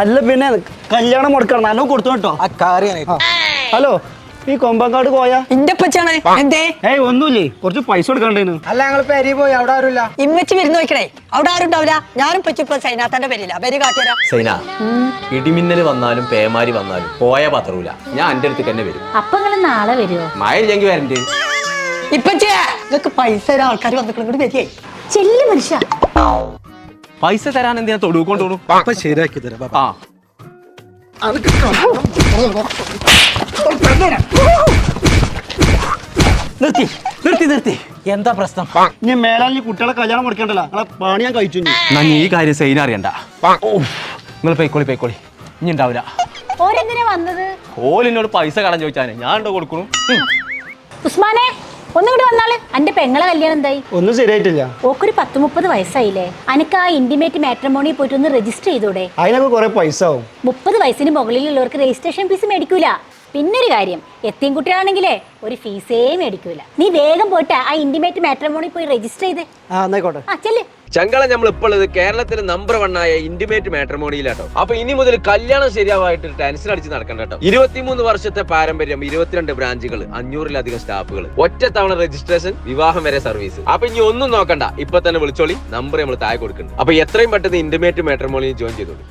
അല്ല പിന്നെ കല്യാണം മുടക്കണം നല്ലോ കൊടുത്തു കേട്ടോ. ഹലോ, ഈ കൊമ്പങ്കാട് പോയാ എന്റെ പച്ചാണ് എന്തേ? ഏയ് ഒന്നുമില്ലേ, കുറച്ച് പൈസ കൊടുക്കണ്ടേന്ന്. അല്ല ഞങ്ങൾ പെരി പോയി അവിടെ ആരുമില്ല. ഇമ്മച്ചി വരുന്ന് നോക്കണേ, അവിടെ ആരും ഉണ്ടാവില്ല. ഞാനും പച്ചിപ്പോ സൈനാത്തന്റെ പേരില്ല പേര് കാട്ടിയരാ. സൈന, ഇടിമിന്നൽ വന്നാലും പേമാരി വന്നാലും പോയ പത്രൂല. ഞാൻ എന്റെ അടുത്ത് തന്നെ വരും. അപ്പൊ നിങ്ങള് നാളെ വരുമോ? മഴ ഇല്ലെങ്കിൽ വരണ്ടേ? ഇപ്പച്ചേ നിങ്ങക്ക് പൈസ തരാൻ ആൾക്കാർ വന്നിട്ട് വരികയെ. ചെല്ലു മനുഷ്യ. പൈസ തരാൻ എന്തിനാ തൊടുക്കൊണ്ടോളൂ. ശരിയാക്കി തരാം. ആ നിർത്തി നിർത്തി നിർത്തി. എന്താ പ്രശ്നം? ഇനി മേലാൽ കുട്ടികളെ കല്യാണം മുടക്കണ്ടല്ലോ, പണി ഞാൻ കഴിച്ചു. ഞാൻ ഈ കാര്യം സൈന അറിയണ്ട. നിങ്ങൾ പൊയ്ക്കോളി. ഇനി ഉണ്ടാവില്ല. ഓരെന്തിനാ വന്നത്? ഓലിനോട് പൈസ കടം ചോദിച്ചാനെ ഞാൻ ഉണ്ടോ കൊടുക്കണു. ഉസ്മാനെ ഒന്നുകൂടി വന്നാള്. അന്റെ പെങ്ങളെ കല്യാണം എന്തായി? ഒന്നും ശരിയായിട്ടില്ല. ഓക്കൊരു 30 വയസ്സായില്ലേ? അനക്ക് ആ ഇന്റിമേറ്റ് മാട്രിമോണി പോയിട്ട് ഒന്ന് രജിസ്റ്റർ ചെയ്തൂടെ? അതിനൊക്കെ കുറെ പൈസ ആവും. 30 വയസ്സിന് മുകളിലുള്ളവർക്ക് രജിസ്ട്രേഷൻ ഫീസ് മേടിക്കൂല. പിന്നൊരു കാര്യം, എത്തിയും കുട്ടിയാണെങ്കിലേ ഒരു ഫീസേ മേടിക്കൂല. നീ വേഗം പോയിട്ട് ആ ഇന്റിമേറ്റ് മാട്രിമോണി പോയി രജിസ്റ്റർ ചെയ്തേ. എന്നായിക്കോട്ടെ. ആ ചെല്ല്. ചങ്കള നമ്മൾ ഇപ്പോൾ ഉള്ളത് കേരളത്തിലെ നമ്പർ 1 ആയ ഇന്റിമേറ്റ് മാട്രിമോണിയിലാട്ടോ. അപ്പൊ ഇനി മുതൽ കല്യാണം ശരിയാവായിട്ട് ടെൻഷൻ അടിച്ച് നടക്കണ്ട കേട്ടോ. 23 വർഷത്തെ പാരമ്പര്യം, 22 ബ്രാഞ്ചുകൾ, 500-ലധികം സ്റ്റാഫുകൾ, ഒറ്റ തവണ രജിസ്ട്രേഷൻ, വിവാഹം വരെ സർവീസ്. അപ്പൊ ഇനി ഒന്നും നോക്കണ്ട, ഇപ്പൊ തന്നെ വിളിച്ചോളി. നമ്പർ നമ്മൾ താഴെ കൊടുക്കുന്നുണ്ട്. അപ്പൊ എത്രയും പെട്ടെന്ന് ഇന്റിമേറ്റ് മാട്രിമോണിയിൽ ജോയിൻ ചെയ്തോളൂ.